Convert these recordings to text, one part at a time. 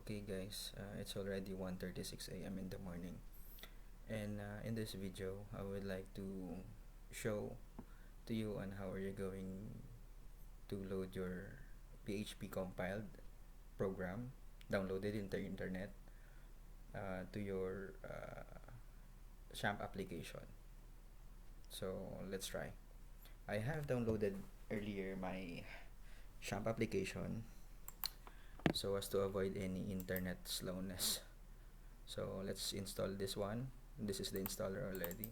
Okay guys, it's already 1:36 a.m. in the morning, and in this video I would like to show to you on how are you going to load your PHP compiled program downloaded in the internet to your XAMPP application. So let's try. I have downloaded earlier my XAMPP application so as to avoid any internet slowness. So let's install this one. This is the installer already.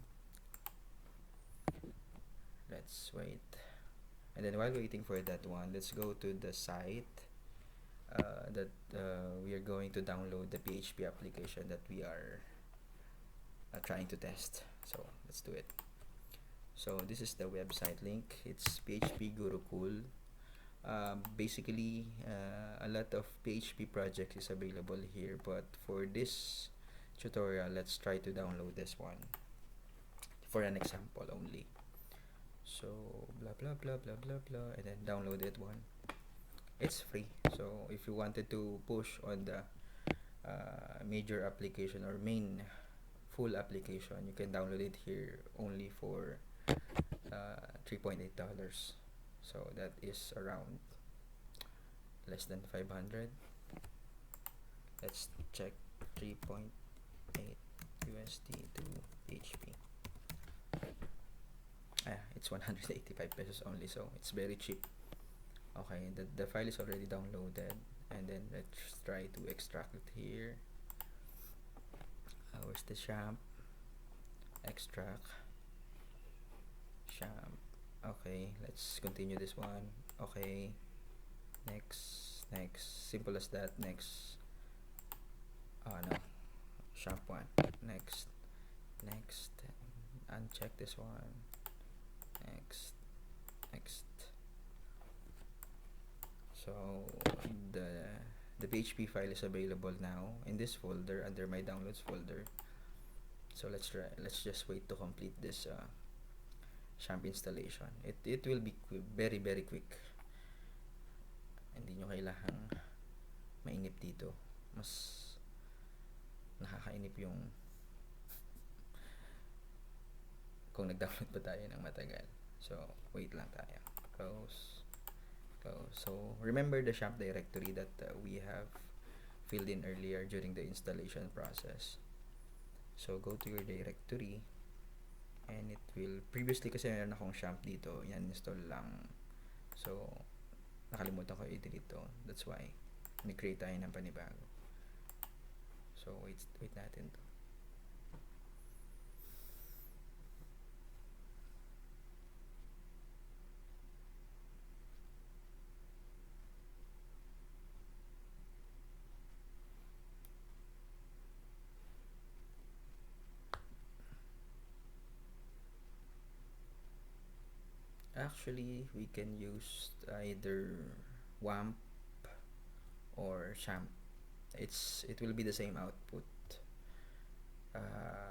Let's wait. And then while waiting for that one, let's go to the site that we are going to download the PHP application that we are trying to test. So let's do it. So this is the website link. It's PHP Gurukul. Basically, a lot of PHP projects is available here, but for this tutorial, let's try to download this one for an example only. So blah blah blah blah blah blah, and then download it one. It's free, so if you wanted to push on the major application or main full application, you can download it here only for $3.8. So that is around less than 500. Let's check 3.8 USD to PHP. It's 185 pesos only, so it's very cheap. Okay, the file is already downloaded, and then let's try to extract it here. Where's the XAMPP? Extract XAMPP. Okay, let's continue this one. Okay, next, simple as that. Next. No, XAMPP one. Next, uncheck this one. Next. So the PHP file is available now in this folder under my downloads folder. So let's just wait to complete this XAMPP installation. It will be very quick. Hindi nyo kailangang mainip dito. Mas nakakainip yung kung nag-download pa tayo ng matagal. So wait lang tayo. Close. So remember the XAMPP directory that we have filled in earlier during the installation process. So go to your directory, and it will, previously kasi meron akong XAMPP dito, yan, install lang. So nakalimutan ko i-delete to, that's why nag-create tayo ng panibago. So wait natin to. Actually, we can use either WAMP or XAMPP. It will be the same output.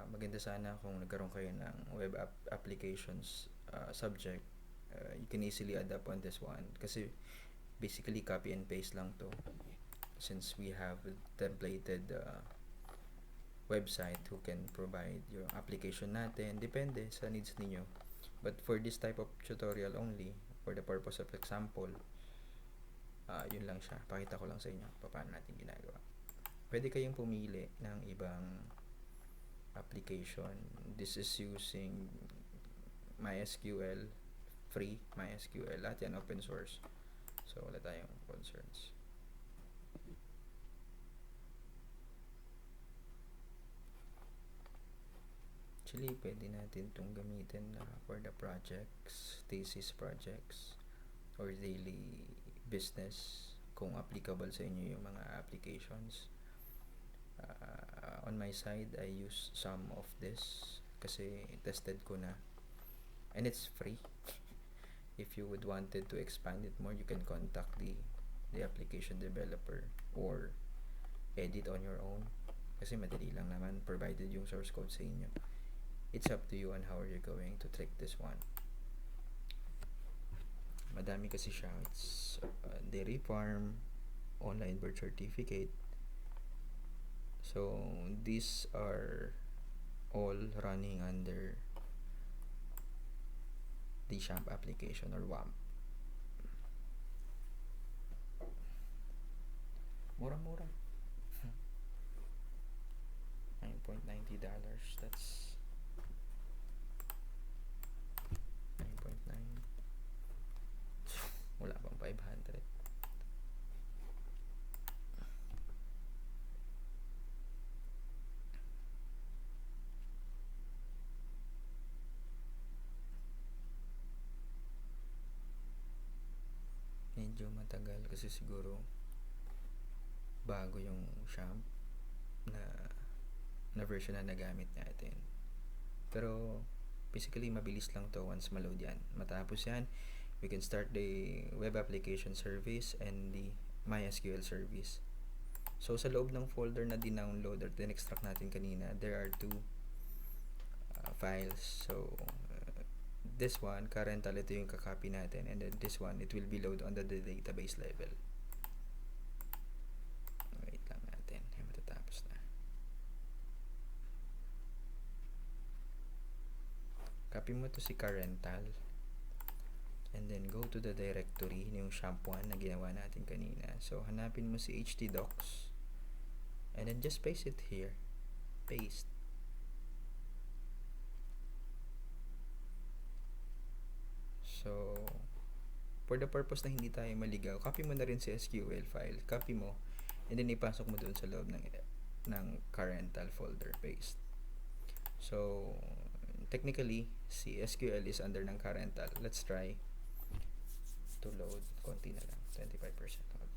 Maganda sana kung nagkaroon kayo ng web applications subject. You can easily adapt on this one kasi basically copy and paste lang to, since we have templated website who can provide yung application natin, depende sa needs ninyo. But for this type of tutorial only, for the purpose of example, yun lang siya. Pakita ko lang sa inyo paano natin ginagawa. Pwede kayong pumili ng ibang application. This is using MySQL, free MySQL, at yan open source. So wala tayong concerns. Actually, pwede natin itong gamitin for the projects, thesis projects, or daily business kung applicable sa inyo yung mga applications. On my side, I use some of this kasi tested ko na, and it's free. If you would wanted to expand it more, you can contact the application developer or edit on your own kasi madali lang naman provided yung source code sa inyo. It's up to you on how you're going to trick this one. Madami kasi siya. It's dairy farm, online birth certificate, So these are all running under the XAMPP application or WAMP. Mura-mura. $9.90. That's 9.9. Wala pang 500. Medyo matagal kasi siguro bago yung XAMPP na version na nagamit natin. Pero basically mabilis lang to once ma-load yan. Matapos yan, we can start the web application service and the MySQL service. So sa loob ng folder na dinownload or din-extract natin kanina, there are two files. So this one, Carental, ito yung kakopy natin, and then this one, it will be loaded on the database level. Wait lang natin, ay matatapos na. Copy mo to si Carental, and then go to the directory yung XAMPP1 na ginawa natin kanina. So hanapin mo si htdocs, and then just paste it here. Paste. So for the purpose na hindi tayo maligaw, copy mo na rin si SQL file. Copy mo, and then ipasok mo doon sa loob ng Carental folder. Paste. So technically, si SQL is under ng Carental. Let's try to load. Konti na lang. 25% load.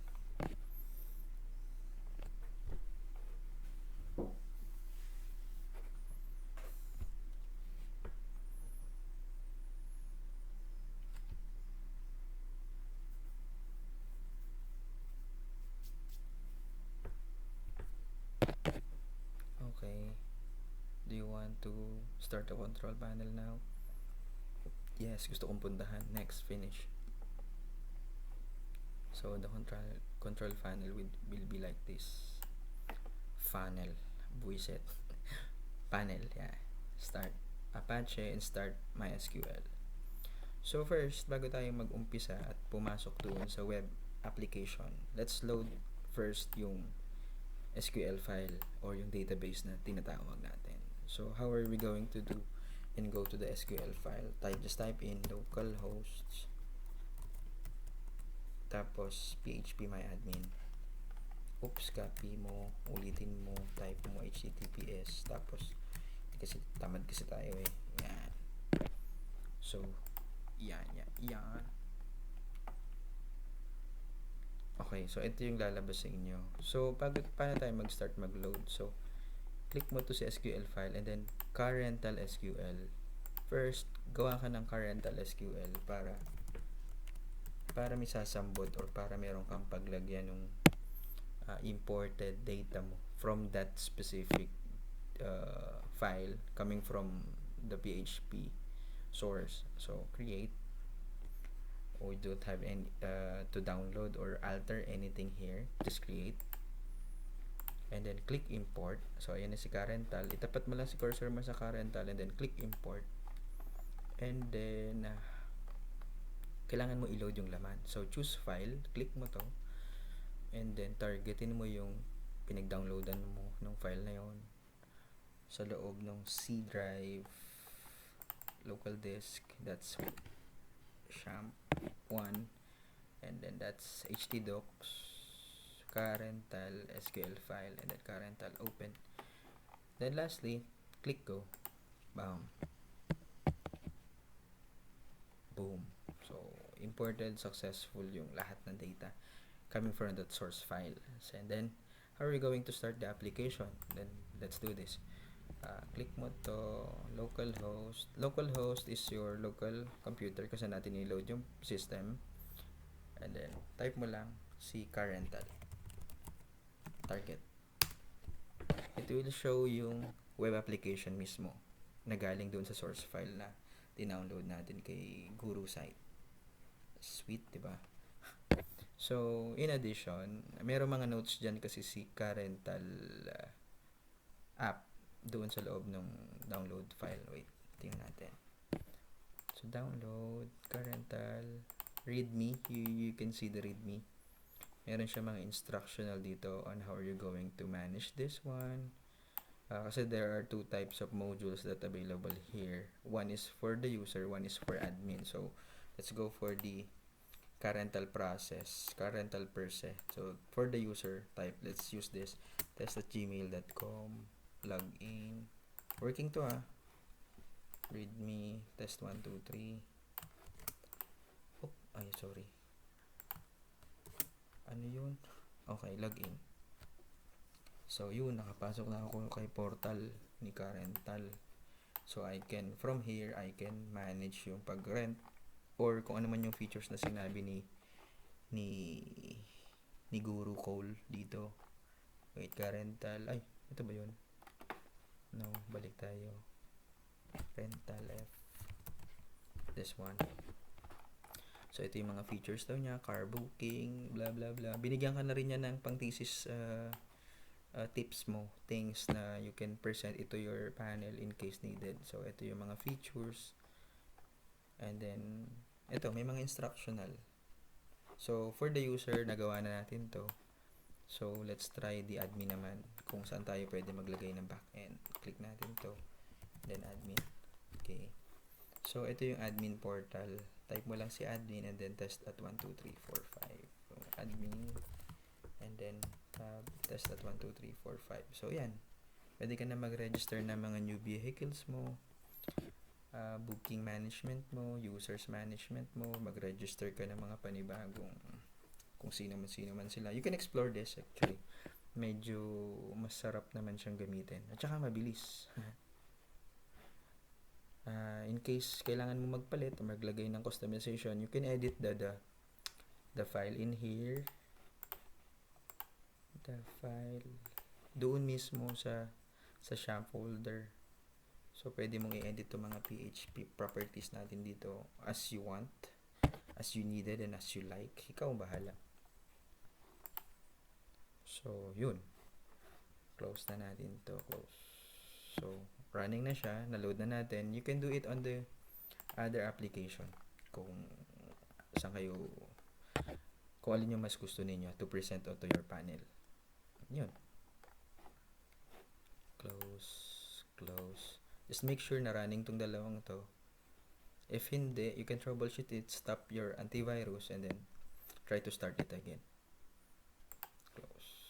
Okay. Do you want to start the control panel now? Yes, gusto kong puntahan. Next, finish. So the control panel will be like this. Funnel, buisit. Panel, yeah. Start Apache and start MySQL. So first, bago tayo mag-umpisa at pumasok doon sa web application, let's load first yung SQL file or yung database na tinatawag natin. So how are we going to do and go to the SQL file? Just type in localhost tapos phpMyAdmin. Oops, copy mo, ulitin mo, type mo https, tapos kasi tamad kasi tayo eh. Yan. So yan. Okay, so ito yung lalabas sa inyo. So paano tayo mag-start mag-load? So click mo to si SQL file and then Carental SQL. First, gawa ka ng Carental SQL para may sasambot or para meron kang paglagyan ng imported data mo from that specific file coming from the PHP source. So create. We don't have any to download or alter anything here. Just create, and then click import. So ayan na si Carental. Itapat mo lang si cursor mo sa Carental and then click import, and then kailangan mo i-load yung laman. So choose file, click mo to, and then targetin mo yung pinag-downloadan mo ng file na yon sa loob ng C drive, local disk. That's XAMPP1, and then that's htdocs, Carental SQL file, and then Carental open. Then lastly, click go. Bam. Boom. So imported successful yung lahat ng data coming from that source file. And then how are we going to start the application? Then let's do this. Click mo to localhost. Localhost is your local computer kasi natin i-load yung system. And then type mo lang si Carental. Target. It will show yung web application mismo na galing doon sa source file na dinownload natin kay Guru site. Sweet, diba? So in addition, mayroong mga notes dyan kasi si Carental app doon sa loob ng download file. Wait, tingnan natin. So, download, parental, readme. You can see the readme. Meron siya mga instructional dito on how are you going to manage this one. Kasi there are two types of modules that available here. One is for the user, one is for admin. So, let's go for the parental process, parental per se. So, for the user type, let's use this test@gmail.com, login. Working to readme, test 1, 2, 3. Oh, ay, sorry. Ano yun? Okay, login. So, yun, nakapasok na ako kay portal ni Carental. So, from here, I can manage yung pag-rent or kung ano man yung features na sinabi ni Guru Cole dito. Wait, Carental. Ay, ito ba yun? No, balik tayo. Rental F. This one. So, ito yung mga features daw niya. Car booking, blah, blah, blah. Binigyan ka na rin niya ng pang-thesis tips mo. Things na you can present ito your panel in case needed. So, ito yung mga features. And then, ito, may mga instructional. So, for the user, nagawa na natin to. So, let's try the admin naman. Kung saan tayo pwede maglagay ng backend. Click natin to. Then, admin. Okay. So, ito yung admin portal. Type mo lang si admin and then test at 1, 2, 3, 4, 5. So, admin. And then, tab, test at 1, 2, 3, 4, 5. So, yan. Pwede ka na mag-register ng mga new vehicles mo. Booking management mo, users management mo, mag-register ka ng mga panibagong kung sino man sila. You can explore this actually. Medyo masarap naman siyang gamitin. At saka mabilis. In case kailangan mo magpalit o maglagay ng customization, you can edit the file in here. The file doon mismo sa shop folder. So, pwede mong i-edit itong mga PHP properties natin dito as you want, as you needed, and as you like. Ikaw bahala. So, yun. Close na natin to. Close. So, running na siya. Na-load na natin. You can do it on the other application. Kung saan kayo, kung alin yung mas gusto ninyo to present onto your panel. Yun. Close. Just make sure na running tong dalawang to. If hindi, you can troubleshoot it, stop your antivirus, and then try to start it again. Close.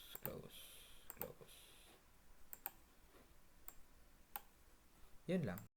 Yun lang.